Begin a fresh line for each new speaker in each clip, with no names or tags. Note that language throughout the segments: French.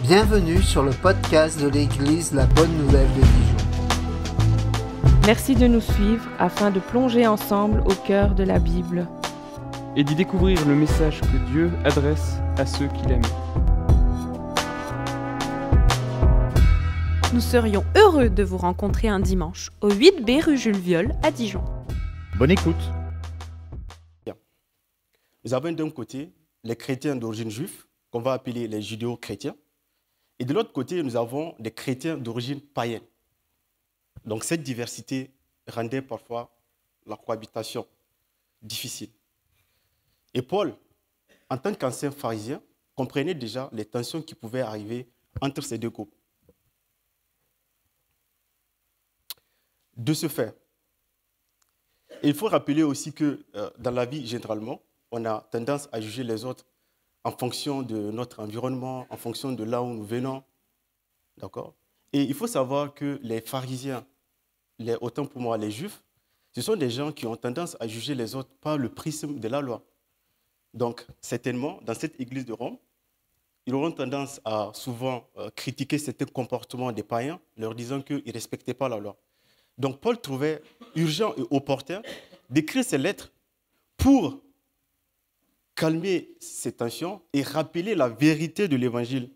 Bienvenue sur le podcast de l'Église La Bonne Nouvelle de Dijon.
Merci de nous suivre afin de plonger ensemble au cœur de la Bible
et d'y découvrir le message que Dieu adresse à ceux qui l'aiment.
Nous serions heureux de vous rencontrer un dimanche au 8B rue Jules Viol à Dijon.
Bonne écoute.
Nous avons d'un côté les chrétiens d'origine juive, qu'on va appeler les judéo-chrétiens, et de l'autre côté, nous avons des chrétiens d'origine païenne. Donc cette diversité rendait parfois la cohabitation difficile. Et Paul, en tant qu'ancien pharisien, comprenait déjà les tensions qui pouvaient arriver entre ces deux groupes. De ce fait, il faut rappeler aussi que dans la vie, généralement, on a tendance à juger les autres en fonction de notre environnement, en fonction de là où nous venons. D'accord ? Et il faut savoir que les pharisiens, autant pour moi les juifs, ce sont des gens qui ont tendance à juger les autres par le prisme de la loi. Donc, certainement, dans cette église de Rome, ils auront tendance à souvent critiquer certains comportements des païens, leur disant qu'ils ne respectaient pas la loi. Donc, Paul trouvait urgent et opportun d'écrire ces lettres pour calmer ces tensions et rappeler la vérité de l'Évangile,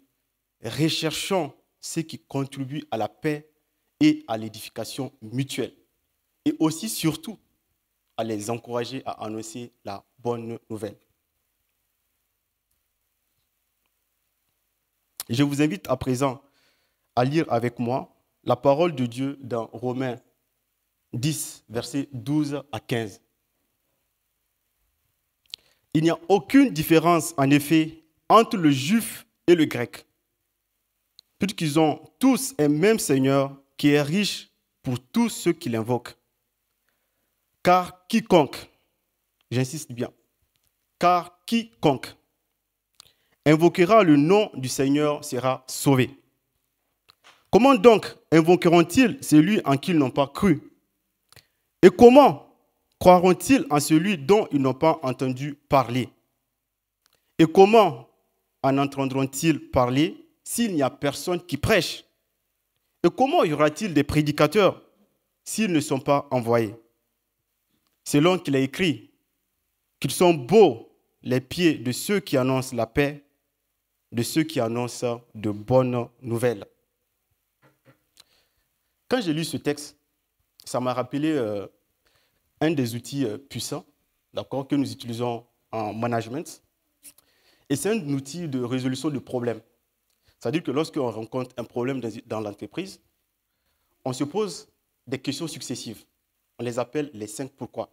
recherchant ce qui contribue à la paix et à l'édification mutuelle. Et aussi, surtout, à les encourager à annoncer la bonne nouvelle. Je vous invite à présent à lire avec moi la parole de Dieu dans Romains 10, versets 12 à 15. Il n'y a aucune différence, en effet, entre le juif et le grec, puisqu'ils ont tous un même Seigneur qui est riche pour tous ceux qui l'invoquent. Car quiconque, j'insiste bien, car quiconque invoquera le nom du Seigneur sera sauvé. Comment donc invoqueront-ils celui en qui ils n'ont pas cru? Et comment croiront-ils en celui dont ils n'ont pas entendu parler? Et comment en entendront-ils parler s'il n'y a personne qui prêche? Et comment y aura-t-il des prédicateurs s'ils ne sont pas envoyés? Selon qu'il est écrit qu'ils sont beaux les pieds de ceux qui annoncent la paix, de ceux qui annoncent de bonnes nouvelles. Quand j'ai lu ce texte, ça m'a rappelé un des outils puissants, d'accord, que nous utilisons en management. Et c'est un outil de résolution de problèmes. C'est-à-dire que lorsqu'on rencontre un problème dans l'entreprise, on se pose des questions successives. On les appelle les 5 pourquoi,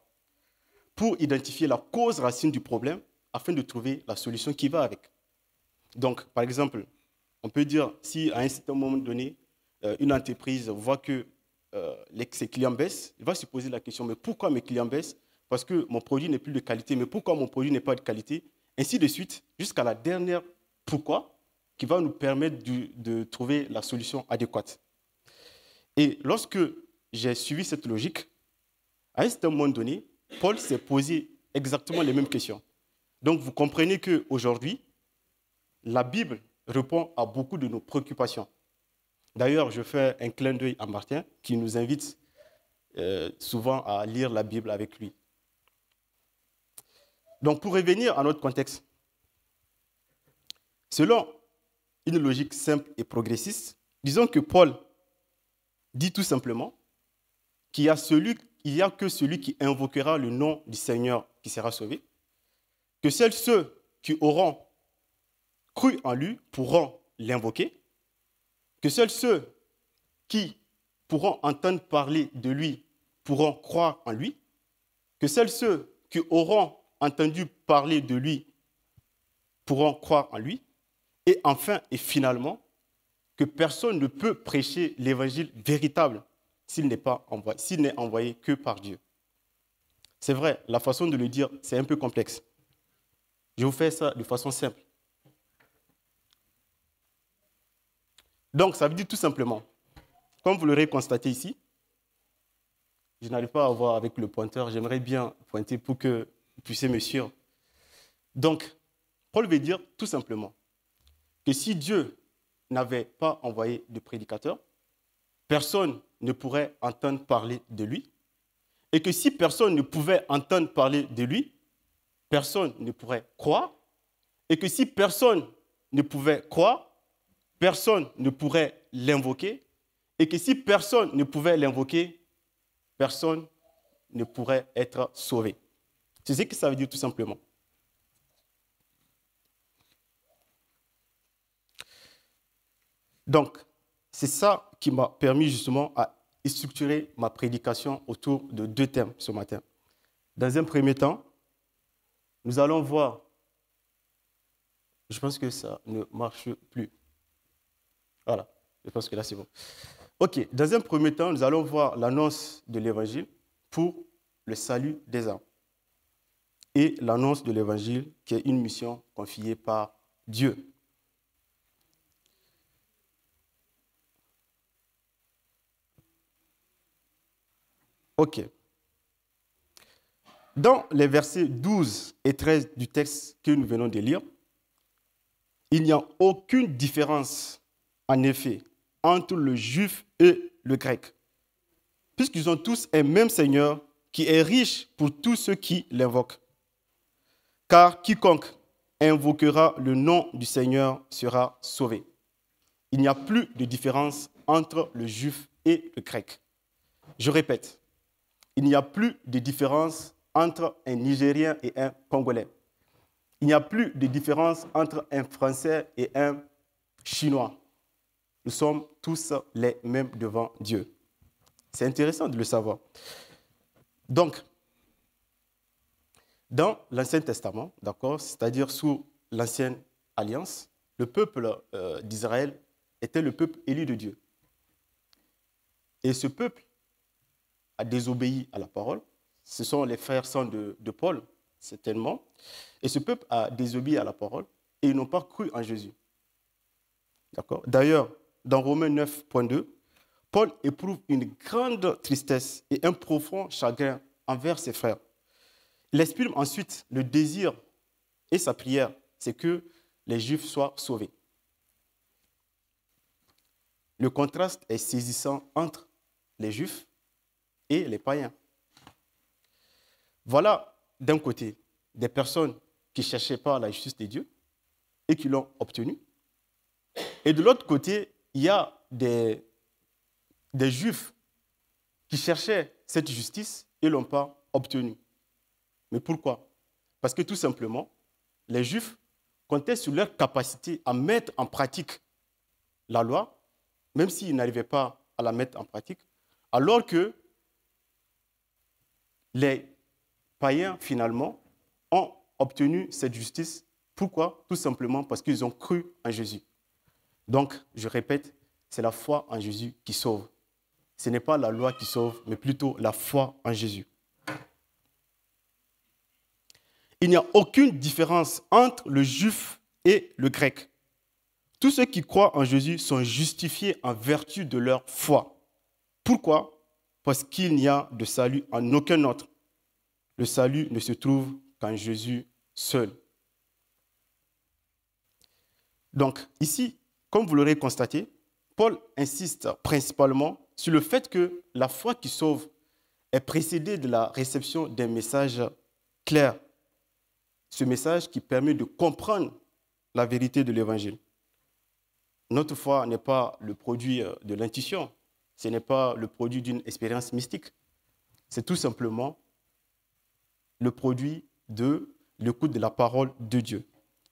pour identifier la cause racine du problème afin de trouver la solution qui va avec. Donc, par exemple, on peut dire si à un certain moment donné, une entreprise voit que ses clients baissent, il va se poser la question, mais pourquoi mes clients baissent? Parce que mon produit n'est plus de qualité, mais pourquoi mon produit n'est pas de qualité? Ainsi de suite, jusqu'à la dernière pourquoi, qui va nous permettre de trouver la solution adéquate. Et lorsque j'ai suivi cette logique, à un certain moment donné, Paul s'est posé exactement les mêmes questions. Donc vous comprenez qu'aujourd'hui, la Bible répond à beaucoup de nos préoccupations. D'ailleurs, je fais un clin d'œil à Martin qui nous invite souvent à lire la Bible avec lui. Donc, pour revenir à notre contexte, selon une logique simple et progressiste, disons que Paul dit tout simplement qu'il n'y a que celui qui invoquera le nom du Seigneur qui sera sauvé, que seuls ceux qui auront cru en lui pourront l'invoquer, que seuls ceux qui pourront entendre parler de lui pourront croire en lui, que seuls ceux qui auront entendu parler de lui pourront croire en lui, et enfin et finalement, que personne ne peut prêcher l'évangile véritable s'il n'est envoyé que par Dieu. C'est vrai, la façon de le dire, c'est un peu complexe. Je vous fais ça de façon simple. Donc, ça veut dire tout simplement, comme vous l'aurez constaté ici, je n'arrive pas à voir avec le pointeur, j'aimerais bien pointer pour que vous puissiez me suivre. Donc, Paul veut dire tout simplement que si Dieu n'avait pas envoyé de prédicateur, personne ne pourrait entendre parler de lui. Et que si personne ne pouvait entendre parler de lui, personne ne pourrait croire. Et que si personne ne pouvait croire, personne ne pourrait l'invoquer. Et que si personne ne pouvait l'invoquer, personne ne pourrait être sauvé. C'est ce que ça veut dire tout simplement. Donc, c'est ça qui m'a permis justement à structurer ma prédication autour de 2 thèmes ce matin. Dans un premier temps, nous allons voir, je pense que ça ne marche plus. Voilà, je pense que là c'est bon. Ok, dans un premier temps, nous allons voir l'annonce de l'évangile pour le salut des âmes. Et l'annonce de l'évangile qui est une mission confiée par Dieu. Ok. Dans les versets 12 et 13 du texte que nous venons de lire, il n'y a aucune différence, en effet, entre le juif et le grec, puisqu'ils ont tous un même Seigneur qui est riche pour tous ceux qui l'invoquent. Car quiconque invoquera le nom du Seigneur sera sauvé. Il n'y a plus de différence entre le juif et le grec. Je répète, il n'y a plus de différence entre un Nigérien et un Congolais. Il n'y a plus de différence entre un Français et un Chinois. Nous sommes tous les mêmes devant Dieu. C'est intéressant de le savoir. Donc, dans l'Ancien Testament, d'accord, c'est-à-dire sous l'Ancienne Alliance, le peuple d'Israël était le peuple élu de Dieu. Et ce peuple a désobéi à la parole. Ce sont les frères saints de Paul, certainement. Et ce peuple a désobéi à la parole et ils n'ont pas cru en Jésus. D'accord ? D'ailleurs, dans Romains 9.2, Paul éprouve une grande tristesse et un profond chagrin envers ses frères. Il exprime ensuite le désir et sa prière, c'est que les Juifs soient sauvés. Le contraste est saisissant entre les Juifs et les païens. Voilà, d'un côté, des personnes qui ne cherchaient pas la justice de Dieu et qui l'ont obtenue. Et de l'autre côté, il y a des Juifs qui cherchaient cette justice et ne l'ont pas obtenue. Mais pourquoi? Parce que tout simplement, les Juifs comptaient sur leur capacité à mettre en pratique la loi, même s'ils n'arrivaient pas à la mettre en pratique, alors que les païens, finalement, ont obtenu cette justice. Pourquoi? Tout simplement parce qu'ils ont cru en Jésus. Donc, je répète, c'est la foi en Jésus qui sauve. Ce n'est pas la loi qui sauve, mais plutôt la foi en Jésus. Il n'y a aucune différence entre le juif et le grec. Tous ceux qui croient en Jésus sont justifiés en vertu de leur foi. Pourquoi? Parce qu'il n'y a de salut en aucun autre. Le salut ne se trouve qu'en Jésus seul. Donc ici, comme vous l'aurez constaté, Paul insiste principalement sur le fait que la foi qui sauve est précédée de la réception d'un message clair. Ce message qui permet de comprendre la vérité de l'Évangile. Notre foi n'est pas le produit de l'intuition, ce n'est pas le produit d'une expérience mystique. C'est tout simplement le produit de l'écoute de la parole de Dieu.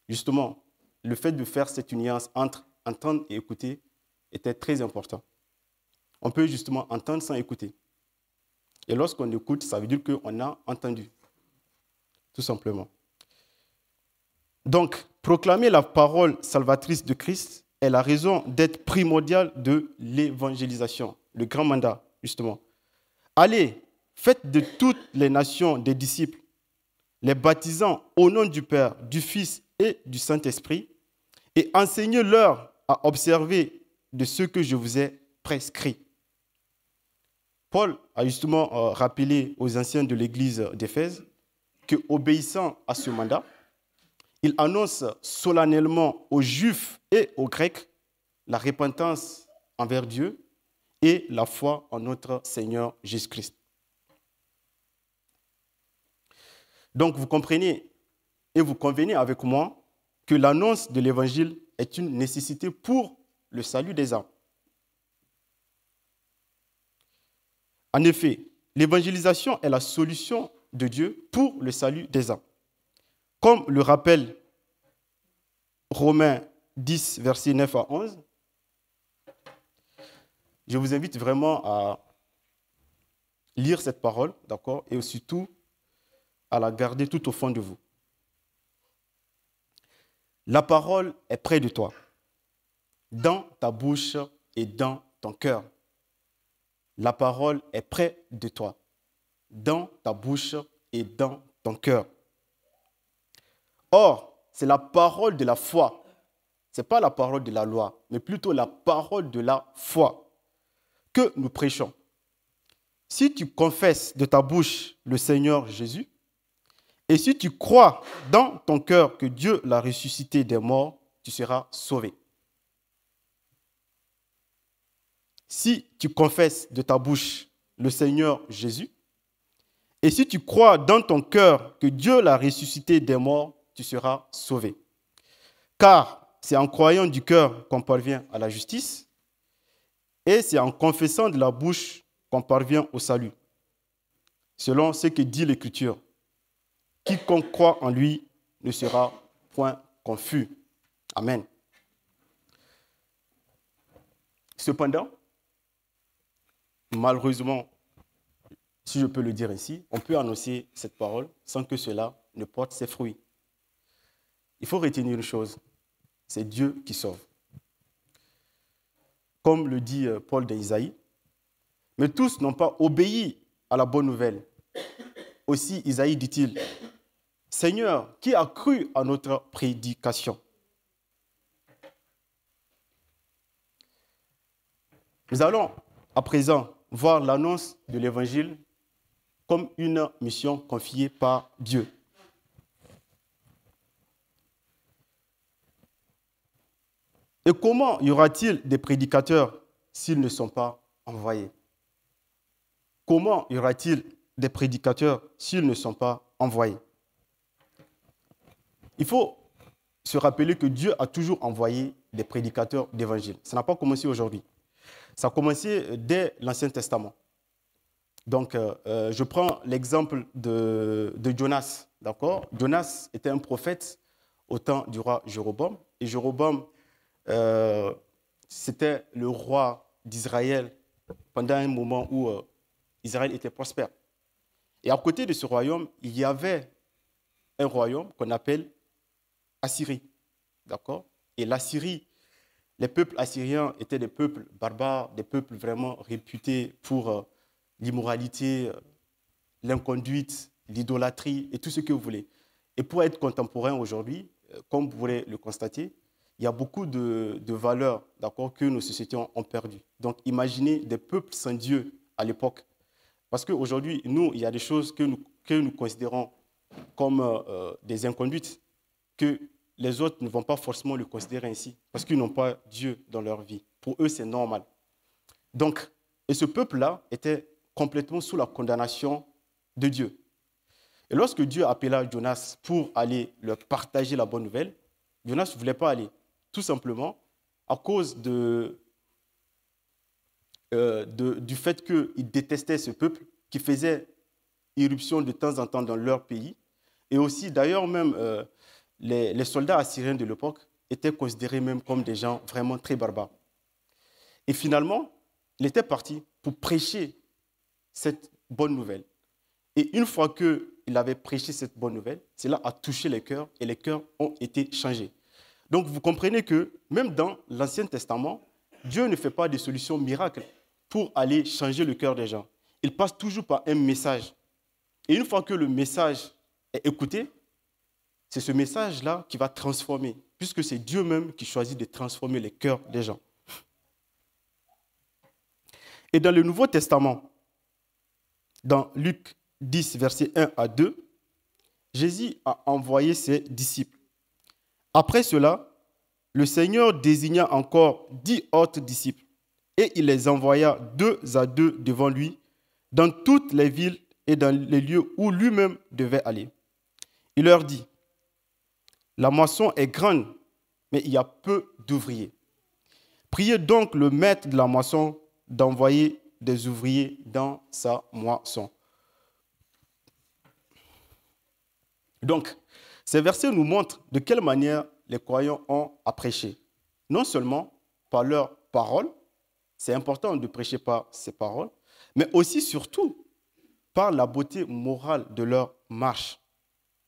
Justement, le fait de faire cette nuance entre entendre et écouter était très important. On peut justement entendre sans écouter. Et lorsqu'on écoute, ça veut dire qu'on a entendu. Tout simplement. Donc, proclamer la parole salvatrice de Christ est la raison d'être primordiale de l'évangélisation, le grand mandat, justement. Allez, faites de toutes les nations des disciples, les baptisant au nom du Père, du Fils et du Saint-Esprit, et enseignez-leur à observer de ce que je vous ai prescrit. Paul a justement rappelé aux anciens de l'église d'Éphèse qu'obéissant à ce mandat, il annonce solennellement aux Juifs et aux Grecs la repentance envers Dieu et la foi en notre Seigneur Jésus-Christ. Donc, vous comprenez et vous convenez avec moi que l'annonce de l'Évangile est une nécessité pour le salut des âmes. En effet, l'évangélisation est la solution de Dieu pour le salut des âmes. Comme le rappelle Romains 10, versets 9 à 11, je vous invite vraiment à lire cette parole, d'accord, et surtout à la garder tout au fond de vous. La parole est près de toi, dans ta bouche et dans ton cœur. La parole est près de toi, dans ta bouche et dans ton cœur. Or, c'est la parole de la foi. Ce n'est pas la parole de la loi, mais plutôt la parole de la foi que nous prêchons. Si tu confesses de ta bouche le Seigneur Jésus, et si tu crois dans ton cœur que Dieu l'a ressuscité des morts, tu seras sauvé. Si tu confesses de ta bouche le Seigneur Jésus, et si tu crois dans ton cœur que Dieu l'a ressuscité des morts, tu seras sauvé. Car c'est en croyant du cœur qu'on parvient à la justice, et c'est en confessant de la bouche qu'on parvient au salut. Selon ce que dit l'Écriture, quiconque croit en lui ne sera point confus. Amen. Cependant, malheureusement, si je peux le dire ainsi, on peut annoncer cette parole sans que cela ne porte ses fruits. Il faut retenir une chose, c'est Dieu qui sauve. Comme le dit Paul d'Isaïe, mais tous n'ont pas obéi à la bonne nouvelle. Aussi, Isaïe dit-il, Seigneur, qui a cru à notre prédication? Nous allons à présent voir l'annonce de l'Évangile comme une mission confiée par Dieu. Et comment y aura-t-il des prédicateurs s'ils ne sont pas envoyés? Comment y aura-t-il des prédicateurs s'ils ne sont pas envoyés? Il faut se rappeler que Dieu a toujours envoyé des prédicateurs d'évangile. Ça n'a pas commencé aujourd'hui. Ça a commencé dès l'Ancien Testament. Donc, je prends l'exemple de Jonas. D'accord? Jonas était un prophète au temps du roi Jéroboam. Et Jéroboam, c'était le roi d'Israël pendant un moment où Israël était prospère. Et à côté de ce royaume, il y avait un royaume qu'on appelle Assyrie. D'accord? Et l'Assyrie, les peuples assyriens étaient des peuples barbares, des peuples vraiment réputés pour l'immoralité, l'inconduite, l'idolâtrie et tout ce que vous voulez. Et pour être contemporain aujourd'hui, comme vous pourrez le constater, il y a beaucoup de valeurs, d'accord, que nos sociétés ont perdues. Donc imaginez des peuples sans Dieu à l'époque. Parce qu'aujourd'hui, nous, il y a des choses que nous considérons comme des inconduites, que les autres ne vont pas forcément le considérer ainsi, parce qu'ils n'ont pas Dieu dans leur vie. Pour eux, c'est normal. Donc, et ce peuple-là était complètement sous la condamnation de Dieu. Et lorsque Dieu appela Jonas pour aller leur partager la bonne nouvelle, Jonas ne voulait pas aller, tout simplement à cause du fait qu'il détestait ce peuple qui faisait irruption de temps en temps dans leur pays. Et aussi, d'ailleurs, même les soldats assyriens de l'époque étaient considérés même comme des gens vraiment très barbares. Et finalement, il était parti pour prêcher cette bonne nouvelle. Et une fois qu'il avait prêché cette bonne nouvelle, cela a touché les cœurs et les cœurs ont été changés. Donc vous comprenez que même dans l'Ancien Testament, Dieu ne fait pas de solutions miracles pour aller changer le cœur des gens. Il passe toujours par un message. Et une fois que le message est écouté, c'est ce message-là qui va transformer, puisque c'est Dieu même qui choisit de transformer les cœurs des gens. Et dans le Nouveau Testament, dans Luc 10, versets 1 à 2, Jésus a envoyé ses disciples. Après cela, le Seigneur désigna encore 10 autres disciples et il les envoya 2 à 2 devant lui dans toutes les villes et dans les lieux où lui-même devait aller. Il leur dit, la moisson est grande, mais il y a peu d'ouvriers. Priez donc le maître de la moisson d'envoyer des ouvriers dans sa moisson. Donc, ces versets nous montrent de quelle manière les croyants ont à prêcher. Non seulement par leurs paroles, c'est important de prêcher par ces paroles, mais aussi, surtout, par la beauté morale de leur marche,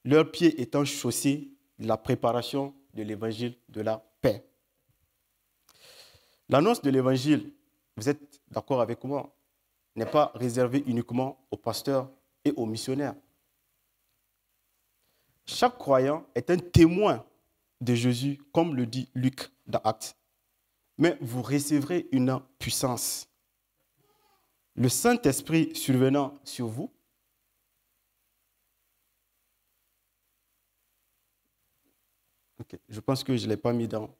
leurs pieds étant chaussés de la préparation de l'évangile de la paix. L'annonce de l'évangile, vous êtes d'accord avec moi, n'est pas réservée uniquement aux pasteurs et aux missionnaires. Chaque croyant est un témoin de Jésus, comme le dit Luc dans Actes. Mais vous recevrez une puissance. Le Saint-Esprit survenant sur vous, okay, je pense que je ne l'ai pas mis dans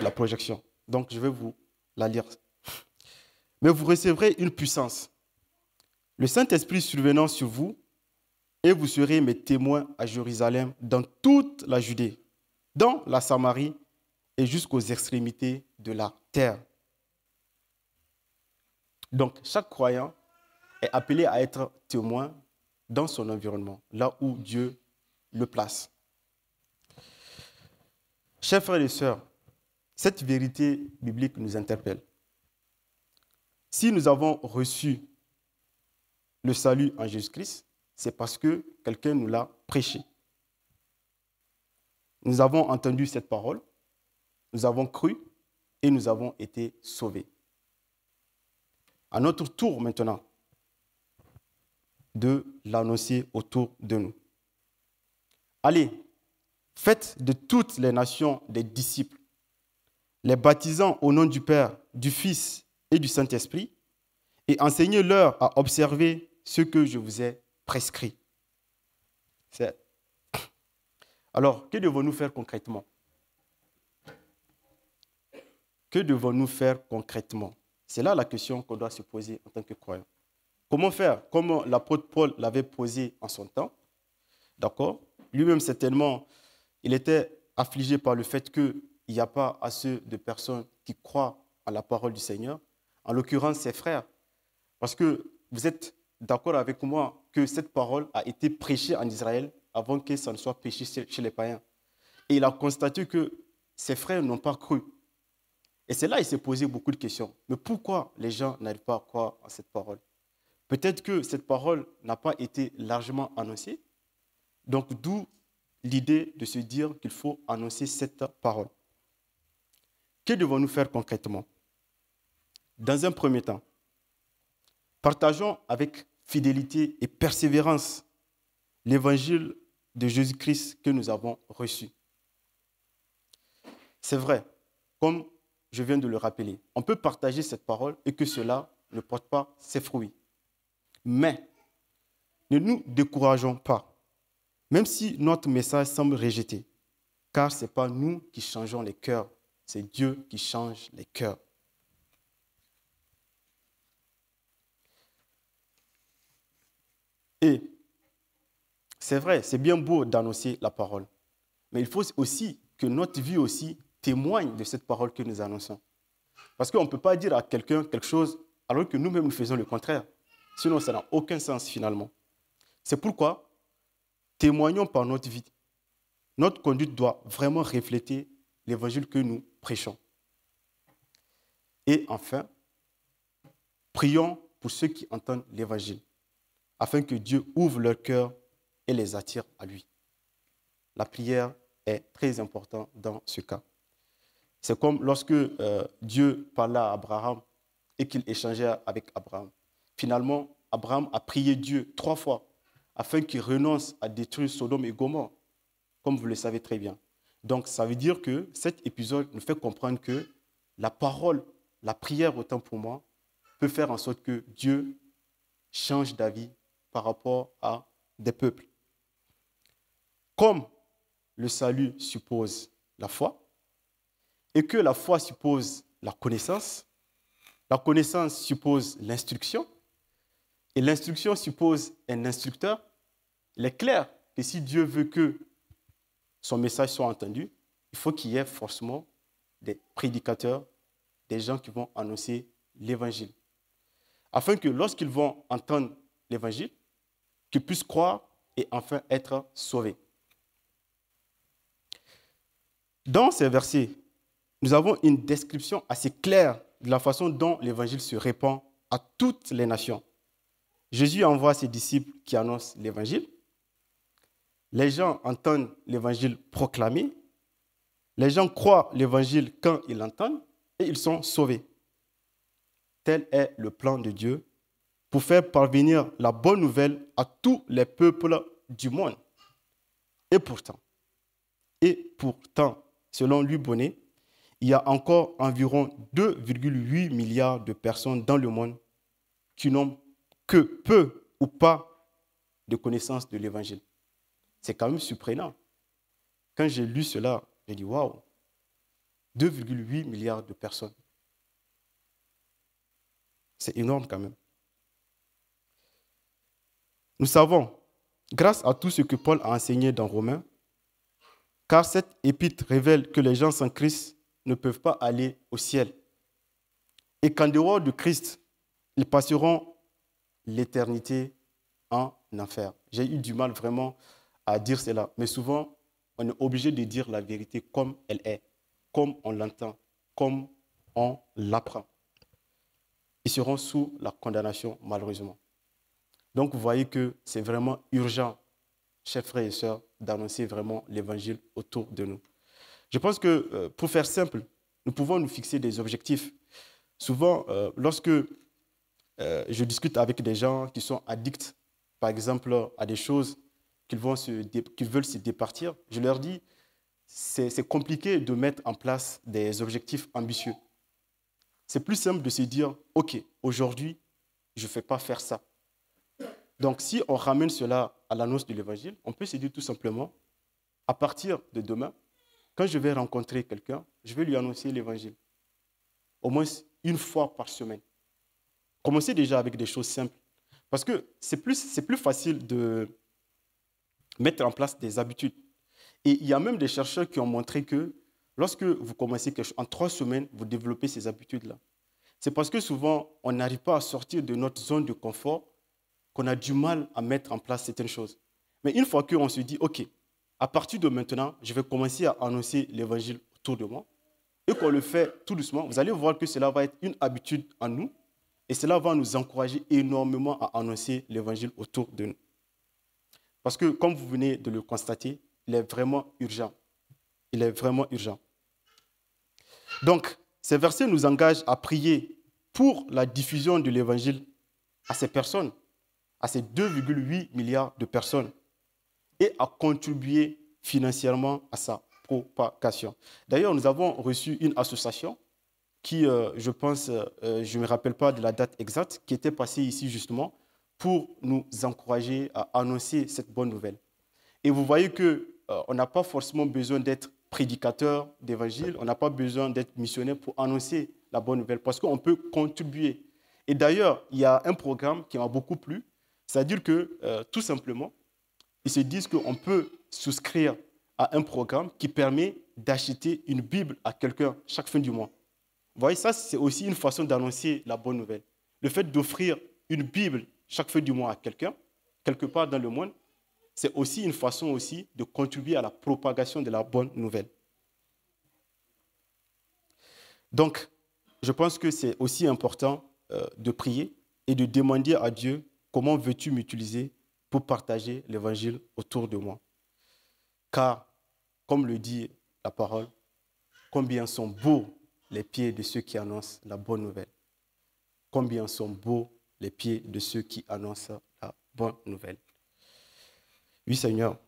la projection, donc je vais vous la lire. Mais vous recevrez une puissance. Le Saint-Esprit survenant sur vous, et vous serez mes témoins à Jérusalem, dans toute la Judée, dans la Samarie et jusqu'aux extrémités de la terre. Donc, chaque croyant est appelé à être témoin dans son environnement, là où Dieu le place. Chers frères et sœurs, cette vérité biblique nous interpelle. Si nous avons reçu le salut en Jésus-Christ, c'est parce que quelqu'un nous l'a prêché. Nous avons entendu cette parole, nous avons cru et nous avons été sauvés. À notre tour maintenant de l'annoncer autour de nous. Allez, faites de toutes les nations des disciples, les baptisant au nom du Père, du Fils et du Saint-Esprit, et enseignez-leur à observer ce que je vous ai prescrit. Alors, que devons-nous faire concrètement? Que devons-nous faire concrètement? C'est là la question qu'on doit se poser en tant que croyant. Comment faire? Comme l'apôtre Paul l'avait posé en son temps. D'accord? Lui-même, certainement, il était affligé par le fait qu'il n'y a pas assez de personnes qui croient à la parole du Seigneur. En l'occurrence, ses frères. Parce que vous êtes d'accord avec moi que cette parole a été prêchée en Israël avant que ça ne soit prêché chez les païens. Et il a constaté que ses frères n'ont pas cru. Et c'est là qu'il s'est posé beaucoup de questions. Mais pourquoi les gens n'arrivent pas à croire à cette parole? Peut-être que cette parole n'a pas été largement annoncée. Donc d'où l'idée de se dire qu'il faut annoncer cette parole. Que devons-nous faire concrètement? Dans un premier temps, partageons avec fidélité et persévérance l'évangile de Jésus-Christ que nous avons reçu. C'est vrai, comme je viens de le rappeler, on peut partager cette parole et que cela ne porte pas ses fruits. Mais ne nous décourageons pas, même si notre message semble rejeté, car ce n'est pas nous qui changeons les cœurs, c'est Dieu qui change les cœurs. Et c'est vrai, c'est bien beau d'annoncer la parole, mais il faut aussi que notre vie aussi témoigne de cette parole que nous annonçons. Parce qu'on ne peut pas dire à quelqu'un quelque chose alors que nous-mêmes nous faisons le contraire. Sinon, ça n'a aucun sens finalement. C'est pourquoi témoignons par notre vie. Notre conduite doit vraiment refléter l'évangile que nous prêchons. Et enfin, prions pour ceux qui entendent l'évangile, afin que Dieu ouvre leur cœur et les attire à lui. La prière est très importante dans ce cas. C'est comme lorsque Dieu parla à Abraham et qu'il échangeait avec Abraham. Finalement, Abraham a prié Dieu 3 fois afin qu'il renonce à détruire Sodome et Gomorrhe, comme vous le savez très bien. Donc, ça veut dire que cet épisode nous fait comprendre que la parole, la prière, autant pour moi, peut faire en sorte que Dieu change d'avis par rapport à des peuples. Comme le salut suppose la foi, et que la foi suppose la connaissance suppose l'instruction, et l'instruction suppose un instructeur, il est clair que si Dieu veut que son message soit entendu, il faut qu'il y ait forcément des prédicateurs, des gens qui vont annoncer l'évangile. Afin que lorsqu'ils vont entendre l'évangile, qu'ils puissent croire et enfin être sauvés. Dans ces versets, nous avons une description assez claire de la façon dont l'évangile se répand à toutes les nations. Jésus envoie ses disciples qui annoncent l'évangile. Les gens entendent l'évangile proclamé. Les gens croient l'évangile quand ils l'entendent et ils sont sauvés. Tel est le plan de Dieu pour faire parvenir la bonne nouvelle à tous les peuples du monde. Et pourtant, selon Louis Bonnet, il y a encore environ 2,8 milliards de personnes dans le monde qui n'ont que peu ou pas de connaissance de l'évangile. C'est quand même surprenant. Quand j'ai lu cela, j'ai dit waouh, 2,8 milliards de personnes. C'est énorme quand même. Nous savons, grâce à tout ce que Paul a enseigné dans Romains, car cette épître révèle que les gens sans Christ ne peuvent pas aller au ciel et qu'en dehors de Christ, ils passeront l'éternité en enfer. J'ai eu du mal vraiment à dire cela, mais souvent, on est obligé de dire la vérité comme elle est, comme on l'entend, comme on l'apprend. Ils seront sous la condamnation, malheureusement. Donc, vous voyez que c'est vraiment urgent, chers frères et sœurs, d'annoncer vraiment l'évangile autour de nous. Je pense que, pour faire simple, nous pouvons nous fixer des objectifs. Souvent, lorsque je discute avec des gens qui sont addicts, par exemple, à des choses qu'ils veulent se départir, je leur dis, c'est compliqué de mettre en place des objectifs ambitieux. C'est plus simple de se dire, OK, aujourd'hui, je ne fais pas faire ça. Donc, si on ramène cela à l'annonce de l'évangile, on peut se dire tout simplement, à partir de demain, quand je vais rencontrer quelqu'un, je vais lui annoncer l'évangile. Au moins une fois par semaine. Commencez déjà avec des choses simples. Parce que c'est plus facile de mettre en place des habitudes. Et il y a même des chercheurs qui ont montré que lorsque vous commencez quelque chose, en 3 semaines, vous développez ces habitudes-là. C'est parce que souvent, on n'arrive pas à sortir de notre zone de confort qu'on a du mal à mettre en place certaines choses. Mais une fois qu'on se dit, OK, à partir de maintenant, je vais commencer à annoncer l'évangile autour de moi, et qu'on le fait tout doucement, vous allez voir que cela va être une habitude en nous, et cela va nous encourager énormément à annoncer l'évangile autour de nous. Parce que, comme vous venez de le constater, il est vraiment urgent. Il est vraiment urgent. Donc, ces versets nous engagent à prier pour la diffusion de l'évangile à ces personnes, à ces 2,8 milliards de personnes, et à contribuer financièrement à sa propagation. D'ailleurs, nous avons reçu une association qui, je pense, je ne me rappelle pas de la date exacte, qui était passée ici justement pour nous encourager à annoncer cette bonne nouvelle. Et vous voyez qu'on n'a pas forcément besoin d'être prédicateur d'évangile, on n'a pas besoin d'être missionnaire pour annoncer la bonne nouvelle, parce qu'on peut contribuer. Et d'ailleurs, il y a un programme qui m'a beaucoup plu, c'est-à-dire que, tout simplement, ils se disent qu'on peut souscrire à un programme qui permet d'acheter une Bible à quelqu'un chaque fin du mois. Vous voyez, ça, c'est aussi une façon d'annoncer la bonne nouvelle. Le fait d'offrir une Bible chaque fin du mois à quelqu'un, quelque part dans le monde, c'est aussi une façon aussi de contribuer à la propagation de la bonne nouvelle. Donc, je pense que c'est aussi important de prier et de demander à Dieu comment veux-tu m'utiliser pour partager l'évangile autour de moi. Car, comme le dit la parole, combien sont beaux les pieds de ceux qui annoncent la bonne nouvelle. Combien sont beaux les pieds de ceux qui annoncent la bonne nouvelle. Oui, Seigneur,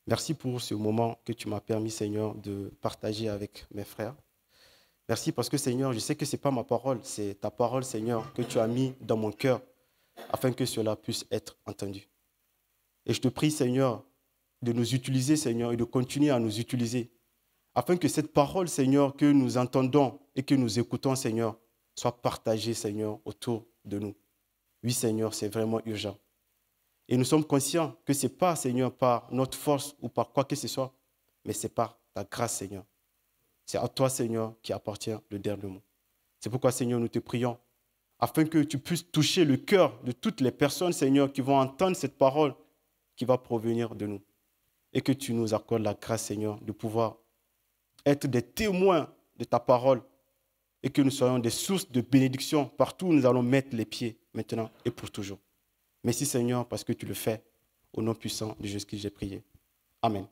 merci pour ce moment que tu m'as permis, Seigneur, de partager avec mes frères. Merci parce que, Seigneur, je sais que ce n'est pas ma parole, c'est ta parole, Seigneur, que tu as mis dans mon cœur afin que cela puisse être entendu. Et je te prie, Seigneur, de nous utiliser, Seigneur, et de continuer à nous utiliser afin que cette parole, Seigneur, que nous entendons et que nous écoutons, Seigneur, soit partagée, Seigneur, autour de nous. Oui, Seigneur, c'est vraiment urgent. Et nous sommes conscients que ce n'est pas, Seigneur, par notre force ou par quoi que ce soit, mais c'est par ta grâce, Seigneur. C'est à toi, Seigneur, qui appartient le dernier mot. C'est pourquoi, Seigneur, nous te prions, afin que tu puisses toucher le cœur de toutes les personnes, Seigneur, qui vont entendre cette parole qui va provenir de nous. Et que tu nous accordes la grâce, Seigneur, de pouvoir être des témoins de ta parole et que nous soyons des sources de bénédiction partout où nous allons mettre les pieds, maintenant et pour toujours. Merci, Seigneur, parce que tu le fais. Au nom puissant de Jésus-Christ, j'ai prié. Amen.